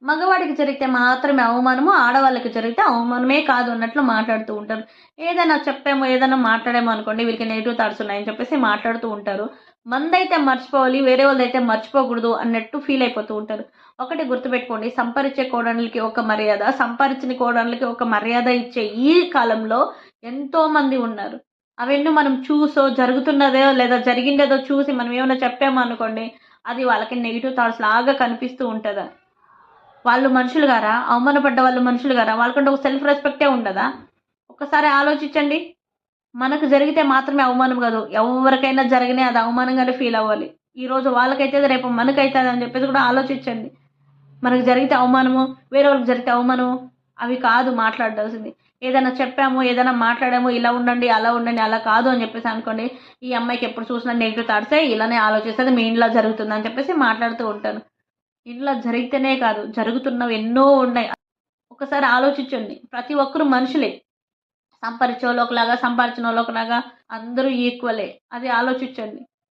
మగవాడికి జరిగితే మాత్రమే అవమానము, ఆడవాళ్ళకి జరిగితే అవమానమే కాదు అన్నట్లు మాట్లాడుతూ ఉంటారు. ఏదైనా చెప్పామో, ఏదైనా మాట్లాడామో అనుకోండి, వీళ్ళకి నెగెటివ్ థాట్స్ ఉన్నాయని చెప్పేసి మాట్లాడుతూ ఉంటారు. మనదైతే మర్చిపోవాలి, వేరే వాళ్ళదైతే మర్చిపోకూడదు అన్నట్టు ఫీల్ అయిపోతూ ఉంటారు. ఒకటి గుర్తుపెట్టుకోండి, సంపాదించే కోడళ్ళకి ఒక మర్యాద, సంపాదించని కోడళ్ళకి ఒక మర్యాద ఇచ్చే ఈ కాలంలో ఎంతోమంది ఉన్నారు. అవన్నీ మనం చూసో, జరుగుతున్నదో లేదా జరిగిందేదో చూసి మనం ఏమైనా చెప్పామో అనుకోండి, అది వాళ్ళకి నెగెటివ్ థాట్స్ లాగా కనిపిస్తూ ఉంటది. వాళ్ళు మనుషులు గారా? అవమానపడ్డ వాళ్ళు మనుషులు గారా? వాళ్ళకంటూ ఒక సెల్ఫ్ రెస్పెక్టే ఉండదా? ఒక్కసారి ఆలోచించండి. మనకు జరిగితే మాత్రమే అవమానం గాదు. ఎవ్వరికైనా జరిగినా అది అవమానంగానే ఫీల్ అవ్వాలి. ఈరోజు వాళ్ళకైతది, రేపు మనకైతది అని చెప్పేసి కూడా ఆలోచించండి. మనకు జరిగితే అవమానము, వేరే వాళ్ళకి జరిగితే అవమానము అవి కాదు మాట్లాడాల్సింది. ఏదైనా చెప్పాము, ఏదైనా మాట్లాడాము, ఇలా ఉండండి, అలా ఉండండి, అలా కాదు అని చెప్పేసి అనుకోండి, ఈ అమ్మాయికి ఎప్పుడు చూసినా నెగెటివ్ థాట్సే, ఇలానే ఆలోచిస్తది, మీ ఇంట్లో జరుగుతుందని చెప్పేసి మాట్లాడుతూ ఉంటాను. ఇంట్లో జరిగితేనే కాదు, జరుగుతున్నవి ఎన్నో ఉన్నాయి. ఒకసారి ఆలోచించండి. ప్రతి ఒక్కరు మనుషులే. సంపాదించేవాళ్ళు ఒకలాగా, సంపాదించనోళ్ళు ఒకలాగా అందరూ ఈక్వలే. అది ఆలోచించండి.